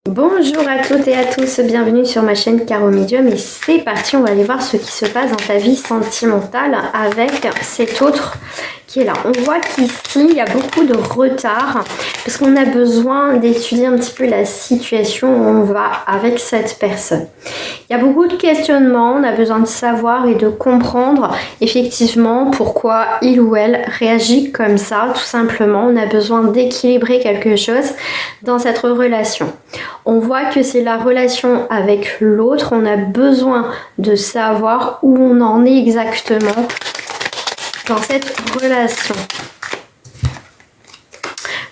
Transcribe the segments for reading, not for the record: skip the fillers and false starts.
Bonjour à toutes et à tous, bienvenue sur ma chaîne Caro Medium et c'est parti, on va aller voir ce qui se passe dans ta vie sentimentale avec cet autre qui est là. On voit qu'ici il y a beaucoup de retard parce qu'on a besoin d'étudier un petit peu la situation où on va avec cette personne. Il y a beaucoup de questionnements, on a besoin de savoir et de comprendre effectivement pourquoi il ou elle réagit comme ça, tout simplement. On a besoin d'équilibrer quelque chose dans cette relation. On voit que c'est la relation avec l'autre, on a besoin de savoir où on en est exactement dans cette relation.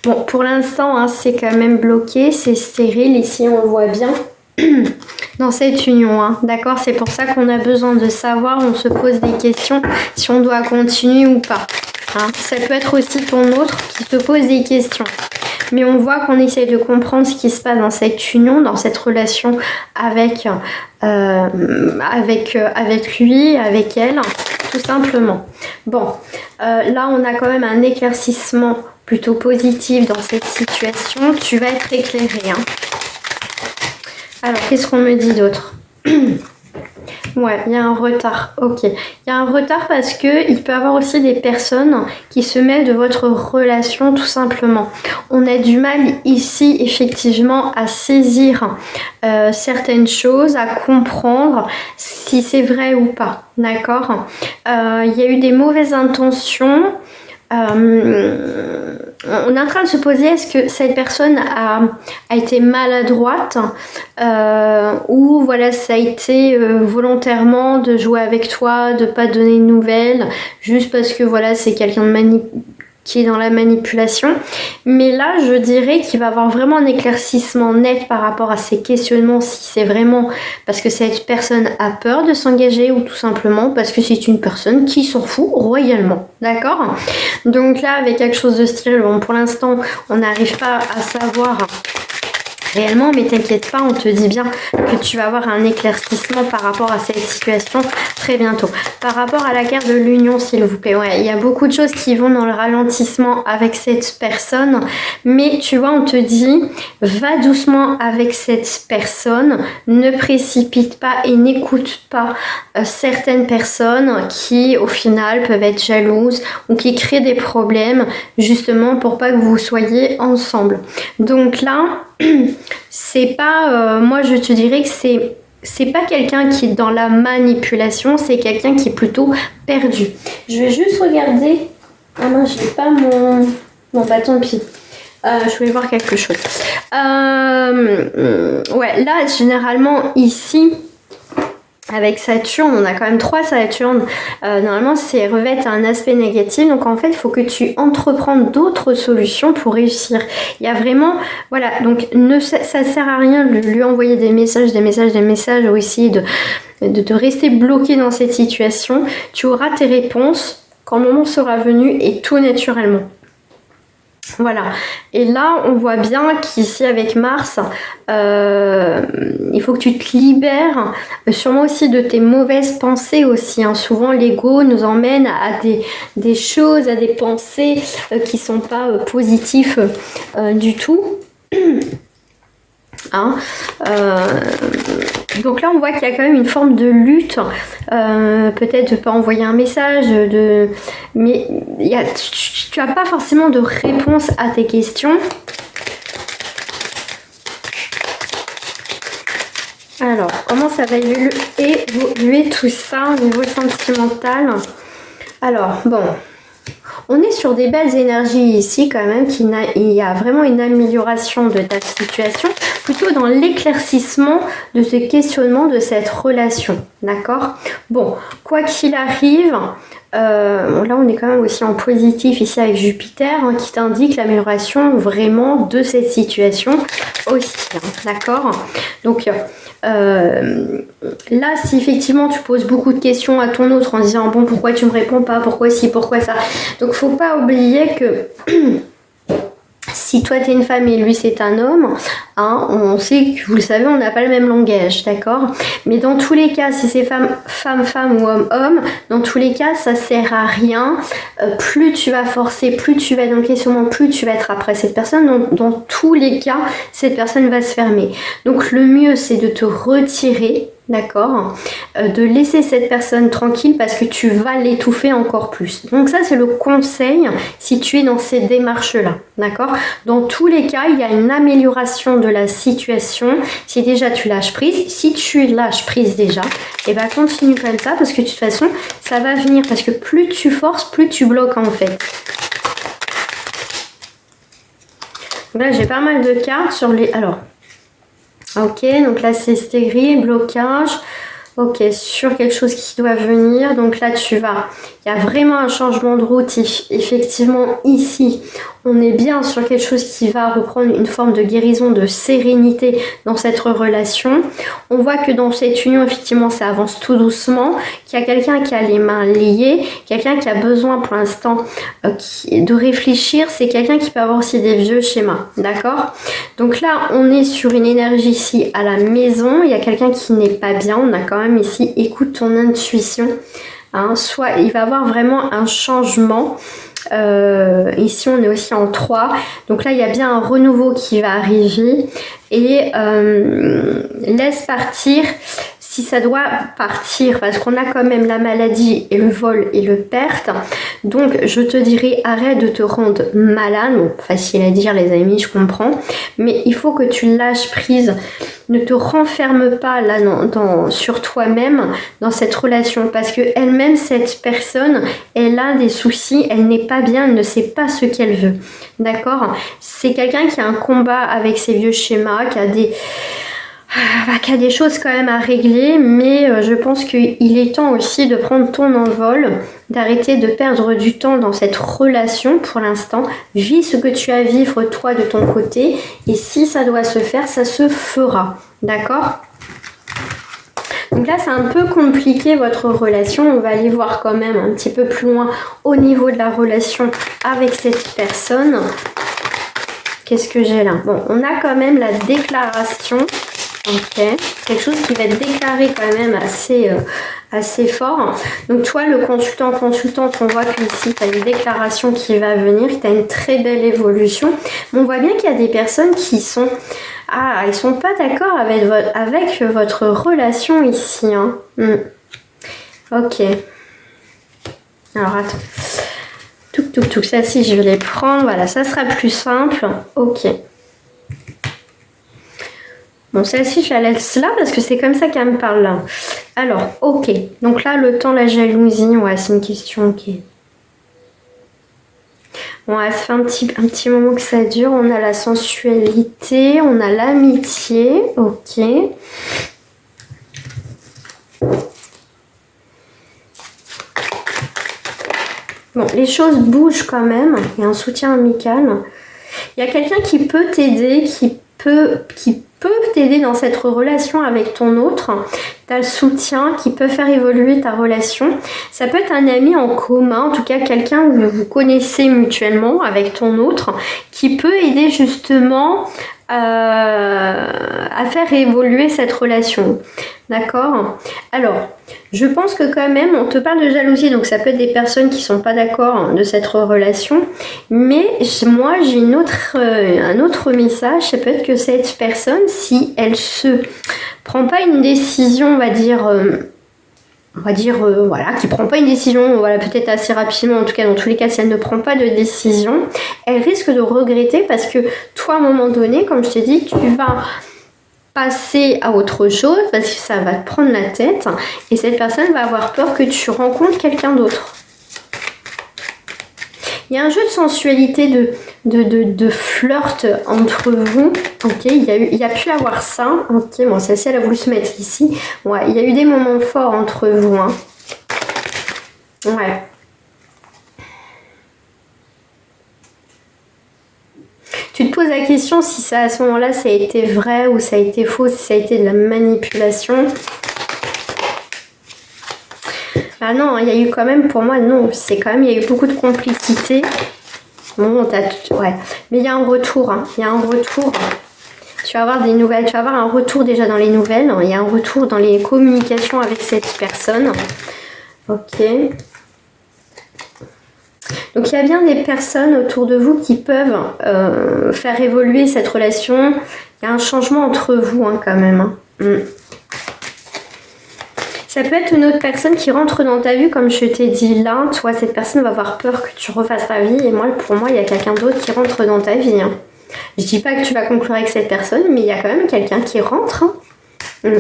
Bon, pour l'instant, hein, c'est quand même bloqué, c'est stérile, ici on le voit bien dans cette union, hein. D'accord, c'est pour ça qu'on a besoin de savoir, on se pose des questions si on doit continuer ou pas. Hein. Ça peut être aussi ton autre qui te pose des questions. Mais on voit qu'on essaye de comprendre ce qui se passe dans cette union, dans cette relation avec lui, avec elle, tout simplement. Bon, là on a quand même un éclaircissement plutôt positif dans cette situation. Tu vas être éclairé. Hein. Alors, qu'est-ce qu'on me dit d'autre ? Ouais, il y a un retard. Ok. Il y a un retard parce que il peut y avoir aussi des personnes qui se mêlent de votre relation tout simplement. On a du mal ici effectivement à saisir certaines choses, à comprendre si c'est vrai ou pas. D'accord ? Il y a eu des mauvaises intentions. On est en train de se poser, est-ce que cette personne a été maladroite ou voilà, ça a été volontairement de jouer avec toi, de pas donner de nouvelles, juste parce que voilà, c'est quelqu'un qui est dans la manipulation. Mais là, je dirais qu'il va avoir vraiment un éclaircissement net par rapport à ces questionnements, si c'est vraiment parce que cette personne a peur de s'engager ou tout simplement parce que c'est une personne qui s'en fout royalement. D'accord ? Donc là, avec quelque chose de style, bon, pour l'instant, on n'arrive pas à savoir réellement, mais t'inquiète pas, on te dit bien que tu vas avoir un éclaircissement par rapport à cette situation très bientôt. Par rapport à la carte de l'union, s'il vous plaît, ouais, il y a beaucoup de choses qui vont dans le ralentissement avec cette personne, mais tu vois, on te dit, va doucement avec cette personne, ne précipite pas et n'écoute pas certaines personnes qui, au final, peuvent être jalouses ou qui créent des problèmes, justement, pour pas que vous soyez ensemble. Donc là, c'est pas, moi je te dirais que c'est pas quelqu'un qui est dans la manipulation, c'est quelqu'un qui est plutôt perdu. Je vais juste regarder. Ah non, je n'ai pas mon. Bon bah tant pis. Je voulais voir quelque chose. Ouais, là généralement ici. Avec Saturne, on a quand même 3 Saturnes. Normalement, c'est revêt un aspect négatif. Donc, en fait, il faut que tu entreprennes d'autres solutions pour réussir. Il y a vraiment... Voilà, donc ça sert à rien de lui envoyer des messages ou essayer de te rester bloqué dans cette situation. Tu auras tes réponses quand le moment sera venu et tout naturellement. Voilà, et là on voit bien qu'ici avec Mars, il faut que tu te libères sûrement aussi de tes mauvaises pensées aussi. Hein. Souvent l'ego nous emmène à des choses, à des pensées qui sont pas positives du tout. Hein. Donc là on voit qu'il y a quand même une forme de lutte, peut-être de pas envoyer un message, mais tu n'as pas forcément de réponse à tes questions. Alors comment ça va évoluer tout ça au niveau sentimental? Alors bon, on est sur des belles énergies ici quand même, il y a vraiment une amélioration de ta situation, plutôt dans l'éclaircissement de ce questionnement de cette relation, d'accord? Bon, quoi qu'il arrive, là on est quand même aussi en positif ici avec Jupiter, hein, qui t'indique l'amélioration vraiment de cette situation aussi, hein, d'accord? Donc là, si effectivement tu poses beaucoup de questions à ton autre en disant bon, pourquoi tu me réponds pas, pourquoi ci, pourquoi ça, donc faut pas oublier que Si toi t'es une femme et lui c'est un homme, hein, on sait que vous le savez, on n'a pas le même langage, d'accord? Mais dans tous les cas, si c'est femme ou homme, dans tous les cas, ça sert à rien. Plus tu vas forcer, plus tu vas être dans le questionnement, plus tu vas être après cette personne. Dans tous les cas, cette personne va se fermer. Donc le mieux, c'est de te retirer. D'accord, de laisser cette personne tranquille parce que tu vas l'étouffer encore plus. Donc ça c'est le conseil si tu es dans ces démarches là, d'accord. Dans tous les cas il y a une amélioration de la situation si déjà tu lâches prise. Si tu lâches prise déjà, et ben continue comme ça parce que de toute façon ça va venir, parce que plus tu forces, plus tu bloques en fait. Là j'ai pas mal de cartes sur les... Alors ok, donc là c'est stérile, blocage. Ok, sur quelque chose qui doit venir. Donc là il y a vraiment un changement de route. Effectivement ici, on est bien sur quelque chose qui va reprendre une forme de guérison, de sérénité dans cette relation. On voit que dans cette union, effectivement, ça avance tout doucement, qu'il y a quelqu'un qui a les mains liées, quelqu'un qui a besoin pour l'instant de réfléchir. C'est quelqu'un qui peut avoir aussi des vieux schémas, d'accord? Donc là, on est sur une énergie ici à la maison. Il y a quelqu'un qui n'est pas bien. On a quand même ici, écoute ton intuition. Hein, soit il va y avoir vraiment un changement. Ici on est aussi en 3, donc là il y a bien un renouveau qui va arriver et laisse partir si ça doit partir, parce qu'on a quand même la maladie et le vol et le perte. Donc je te dirais arrête de te rendre malade. Bon, facile à dire les amis, je comprends, mais il faut que tu lâches prise. Ne te renferme pas là sur toi-même dans cette relation, parce que elle-même, cette personne, elle a des soucis, elle n'est pas bien, elle ne sait pas ce qu'elle veut. D'accord? C'est quelqu'un qui a un combat avec ses vieux schémas, qui a des choses quand même à régler, mais je pense qu'il est temps aussi de prendre ton envol, d'arrêter de perdre du temps dans cette relation pour l'instant. Vis ce que tu as à vivre toi de ton côté, et si ça doit se faire, ça se fera. D'accord ? Donc là c'est un peu compliqué votre relation, on va aller voir quand même un petit peu plus loin au niveau de la relation avec cette personne. Qu'est-ce que j'ai là? Bon, on a quand même la déclaration. Ok, quelque chose qui va être déclaré quand même assez fort. Donc toi le consultante, on voit qu'ici tu as une déclaration qui va venir, tu as une très belle évolution. Mais on voit bien qu'il y a des personnes qui sont... ils sont pas d'accord avec votre relation ici. Hein. Ok. Alors attends. Tout. Ça si je vais les prendre. Voilà, ça sera plus simple. Ok. Bon, celle-ci, je la laisse là parce que c'est comme ça qu'elle me parle là. Alors, ok. Donc là, le temps, la jalousie, ouais, c'est une question, ok. Bon, ça fait un petit moment que ça dure. On a la sensualité, on a l'amitié, ok. Bon, les choses bougent quand même. Il y a un soutien amical. Il y a quelqu'un qui peut t'aider, qui peut t'aider dans cette relation avec ton autre. Tu as le soutien qui peut faire évoluer ta relation. Ça peut être un ami en commun, en tout cas quelqu'un que vous connaissez mutuellement avec ton autre, qui peut aider justement à faire évoluer cette relation. D'accord? Alors, je pense que quand même, on te parle de jalousie, donc ça peut être des personnes qui sont pas d'accord de cette relation, mais moi j'ai un autre message. Ça peut être que cette personne, si elle se prend pas une décision, on va dire voilà, qui prend pas une décision, voilà, peut-être assez rapidement, en tout cas dans tous les cas, si elle ne prend pas de décision, elle risque de regretter, parce que toi à un moment donné, comme je t'ai dit, tu vas passer à autre chose parce que ça va te prendre la tête et cette personne va avoir peur que tu rencontres quelqu'un d'autre. Il y a un jeu de sensualité, de flirt entre vous. Ok, il y a pu avoir ça. Ok, bon, celle-ci, elle a voulu se mettre ici. Ouais, il y a eu des moments forts entre vous. Hein. Ouais. Tu te poses la question si ça, à ce moment-là, ça a été vrai ou ça a été faux, si ça a été de la manipulation. Ah non, il y a eu quand même, pour moi, non, c'est quand même, il y a eu beaucoup de complicité. Bon, t'as tout... Ouais. Mais il y a un retour. Hein. Il y a un retour. Tu vas avoir des nouvelles. Tu vas avoir un retour déjà dans les nouvelles. Il y a un retour dans les communications avec cette personne. Ok. Donc, il y a bien des personnes autour de vous qui peuvent faire évoluer cette relation. Il y a un changement entre vous, hein, quand même. Hein. Ça peut être une autre personne qui rentre dans ta vie, comme je t'ai dit là. Toi, cette personne va avoir peur que tu refasses ta vie. Et moi, pour moi, il y a quelqu'un d'autre qui rentre dans ta vie. Hein. Je dis pas que tu vas conclure avec cette personne, mais il y a quand même quelqu'un qui rentre. Hein.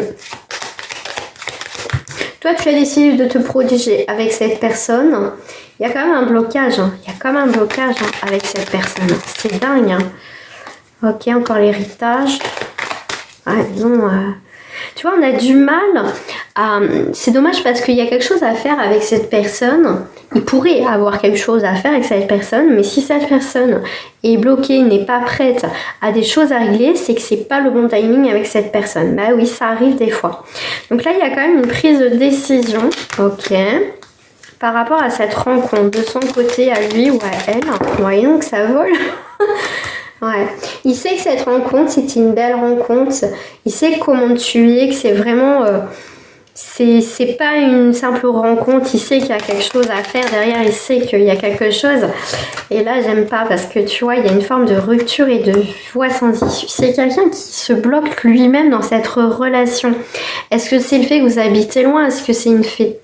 Toi, tu as décidé de te protéger avec cette personne. Il y a quand même un blocage. Hein. Il y a quand même un blocage hein, avec cette personne. C'est dingue. Hein. Ok, encore l'héritage. Ah non... Tu vois, on a du mal à... C'est dommage parce qu'il y a quelque chose à faire avec cette personne. Il pourrait avoir quelque chose à faire avec cette personne, mais si cette personne est bloquée, n'est pas prête à des choses à régler, c'est que c'est pas le bon timing avec cette personne. Bah oui, ça arrive des fois. Donc là, il y a quand même une prise de décision. Ok. Par rapport à cette rencontre, de son côté, à lui ou à elle. Voyons que ça vole. Ouais, il sait que cette rencontre, c'est une belle rencontre. Il sait comment tu es, que c'est vraiment... c'est pas une simple rencontre. Il sait qu'il y a quelque chose à faire derrière. Il sait qu'il y a quelque chose. Et là, j'aime pas parce que tu vois, il y a une forme de rupture et de voie sans issue. C'est quelqu'un qui se bloque lui-même dans cette relation. Est-ce que c'est le fait que vous habitez loin? Est-ce que c'est une fait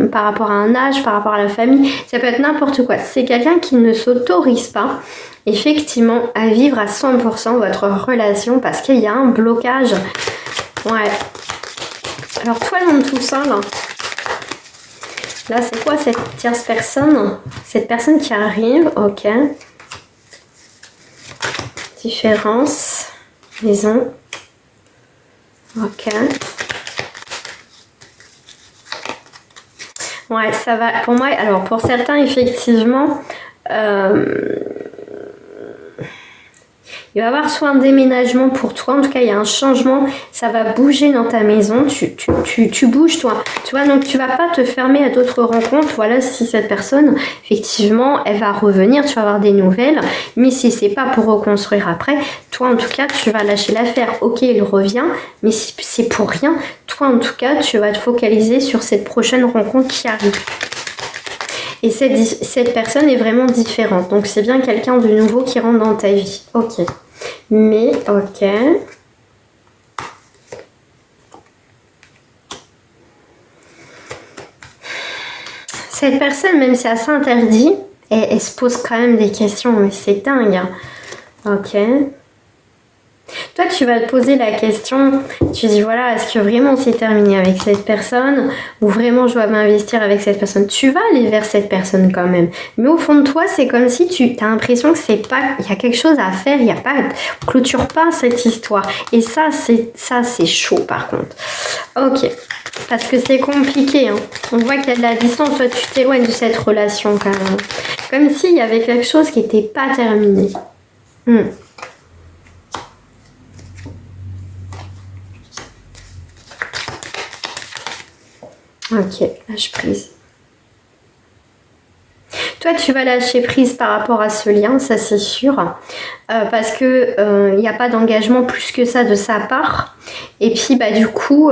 par rapport à un âge, par rapport à la famille? Ça peut être n'importe quoi. C'est quelqu'un qui ne s'autorise pas effectivement à vivre à 100% votre relation parce qu'il y a un blocage. Ouais. Alors toi dans tout ça là c'est quoi cette tierce personne? Cette personne qui arrive, ok. Différence, maison, ok. Ouais, ça va. Pour moi, alors pour certains effectivement il va y avoir soit un déménagement pour toi, en tout cas il y a un changement, ça va bouger dans ta maison, tu bouges toi, tu vois, donc tu vas pas te fermer à d'autres rencontres. Voilà, si cette personne, effectivement, elle va revenir, tu vas avoir des nouvelles, mais si c'est pas pour reconstruire après, toi en tout cas tu vas lâcher l'affaire. Ok, il revient, mais si c'est pour rien, toi en tout cas tu vas te focaliser sur cette prochaine rencontre qui arrive. Et cette personne est vraiment différente. Donc c'est bien quelqu'un de nouveau qui rentre dans ta vie. Ok. Mais, ok. Cette personne, même si elle s'interdit, elle se pose quand même des questions. Mais c'est dingue. Hein. Ok. Toi, tu vas te poser la question, tu dis voilà, est-ce que vraiment c'est terminé avec cette personne ou vraiment je dois m'investir avec cette personne? Tu vas aller vers cette personne quand même. Mais au fond de toi, c'est comme si tu as l'impression que c'est pas, il y a quelque chose à faire, il y a pas, clôture pas cette histoire. Et ça, c'est chaud par contre. Ok. Parce que c'est compliqué. Hein. On voit qu'il y a de la distance. Toi, tu t'éloignes de cette relation quand même. Comme s'il y avait quelque chose qui n'était pas terminé. Ok, lâche prise. Toi, tu vas lâcher prise par rapport à ce lien, ça c'est sûr. Parce que il n'y a pas d'engagement plus que ça de sa part. Et puis, bah du coup,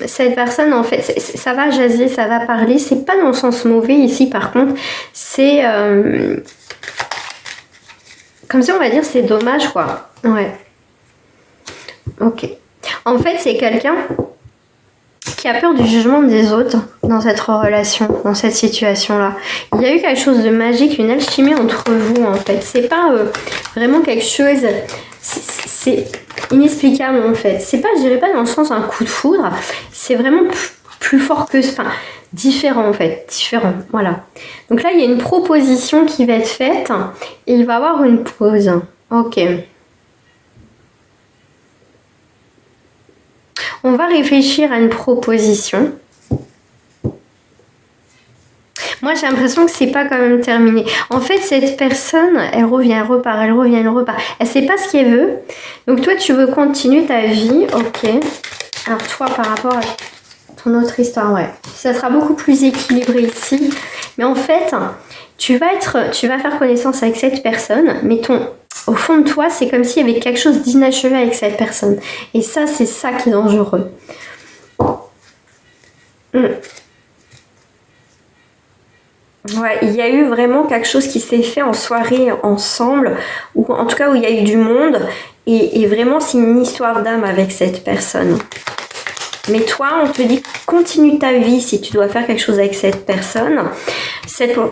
cette personne, en fait, ça va jaser, ça va parler. C'est pas dans le sens mauvais ici, par contre. C'est... comme si on va dire, c'est dommage, quoi. Ouais. Ok. En fait, c'est quelqu'un qui a peur du jugement des autres dans cette relation, dans cette situation-là. Il y a eu quelque chose de magique, une alchimie entre vous, en fait. C'est pas vraiment quelque chose... C'est inexplicable, en fait. C'est pas, je dirais pas dans le sens un coup de foudre. C'est vraiment plus fort que... Enfin, différent, en fait. Différent, voilà. Donc là, il y a une proposition qui va être faite et il va y avoir une pause. Ok. On va réfléchir à une proposition. Moi, j'ai l'impression que c'est pas quand même terminé. En fait, cette personne, elle revient, elle repart, elle revient, elle repart. Elle sait pas ce qu'elle veut. Donc toi, tu veux continuer ta vie. Ok. Alors toi, par rapport à ton autre histoire, ouais. Ça sera beaucoup plus équilibré ici. Mais en fait, tu vas faire connaissance avec cette personne, mais au fond de toi, c'est comme s'il y avait quelque chose d'inachevé avec cette personne. Et ça, c'est ça qui est dangereux. Ouais, il y a eu vraiment quelque chose qui s'est fait en soirée ensemble, ou en tout cas où il y a eu du monde, et vraiment c'est une histoire d'âme avec cette personne. Mais toi, on te dit continue ta vie si tu dois faire quelque chose avec cette personne.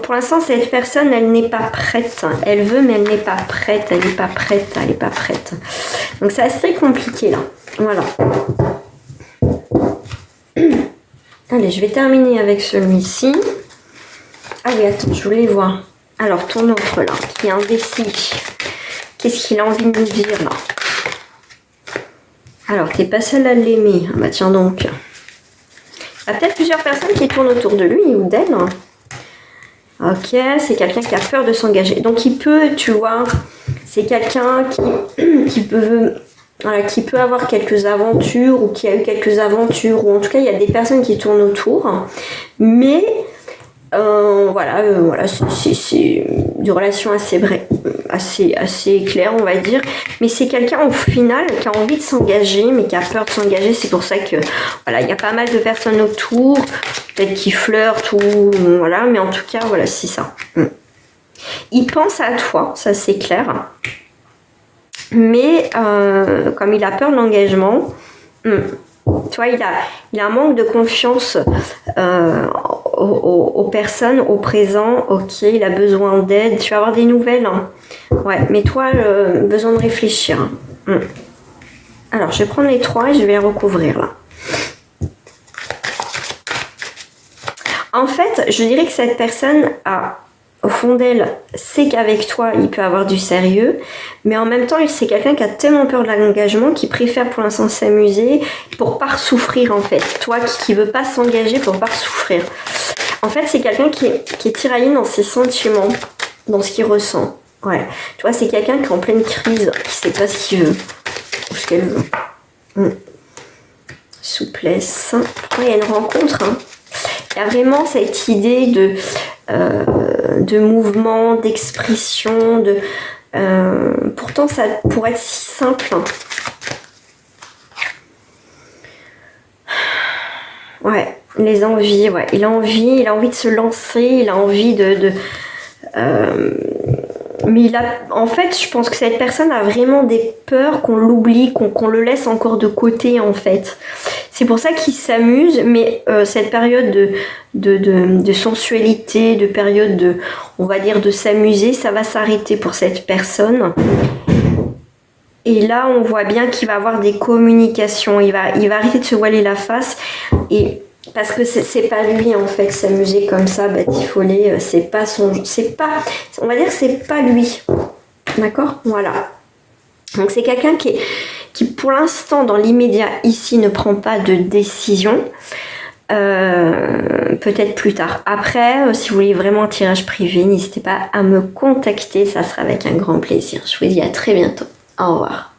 Pour l'instant, cette personne, elle n'est pas prête. Elle veut, mais elle n'est pas prête. Elle n'est pas prête. Elle n'est pas prête. Donc c'est assez compliqué là. Voilà. Allez, je vais terminer avec celui-ci. Ah oui, attends, je voulais voir. Alors, ton autre là, qui est indécis. Qu'est-ce qu'il a envie de nous dire là? Alors, t'es pas seule à l'aimer. Ah bah tiens donc. Il y a peut-être plusieurs personnes qui tournent autour de lui ou d'elle. Ok, c'est quelqu'un qui a peur de s'engager. Donc, il peut, tu vois, c'est quelqu'un qui peut avoir quelques aventures ou qui a eu quelques aventures. Ou en tout cas, il y a des personnes qui tournent autour. Mais... voilà, c'est une relation assez claire, on va dire. Mais c'est quelqu'un au final qui a envie de s'engager, mais qui a peur de s'engager. C'est pour ça que voilà, il y a pas mal de personnes autour, peut-être qui flirtent ou voilà, mais en tout cas, voilà, c'est ça. Il pense à toi, ça c'est clair. Mais comme il a peur de l'engagement. Tu vois, il a un manque de confiance aux personnes, au présent. Ok, il a besoin d'aide. Tu vas avoir des nouvelles. Hein. Ouais, mais toi, besoin de réfléchir. Alors, je vais prendre les 3 et je vais les recouvrir là. En fait, je dirais que cette personne au fond d'elle, c'est qu'avec toi, il peut avoir du sérieux, mais en même temps, c'est quelqu'un qui a tellement peur de l'engagement qu'il préfère pour l'instant s'amuser pour pas souffrir en fait. Toi qui veut pas s'engager pour pas souffrir. En fait, c'est quelqu'un qui est tiraillé dans ses sentiments, dans ce qu'il ressent. Ouais. Tu vois, c'est quelqu'un qui est en pleine crise, qui sait pas ce qu'il veut ou ce qu'elle veut. Souplesse. Pourtant, il y a une rencontre. Hein. Il y a vraiment cette idée de mouvement, d'expression, pourtant ça pourrait être si simple. Ouais, les envies, ouais. Il a envie de se lancer, il a envie mais en fait, je pense que cette personne a vraiment des peurs qu'on l'oublie, qu'on le laisse encore de côté en fait. C'est pour ça qu'il s'amuse, mais cette période de sensualité, de période on va dire, de s'amuser, ça va s'arrêter pour cette personne. Et là, on voit bien qu'il va avoir des communications, il va arrêter de se voiler la face, et parce que c'est pas lui en fait, s'amuser comme ça, batifoler, on va dire que c'est pas lui. D'accord ? Voilà. Donc c'est quelqu'un qui pour l'instant dans l'immédiat ici ne prend pas de décision, peut-être plus tard. Après, si vous voulez vraiment un tirage privé, n'hésitez pas à me contacter, ça sera avec un grand plaisir. Je vous dis à très bientôt. Au revoir.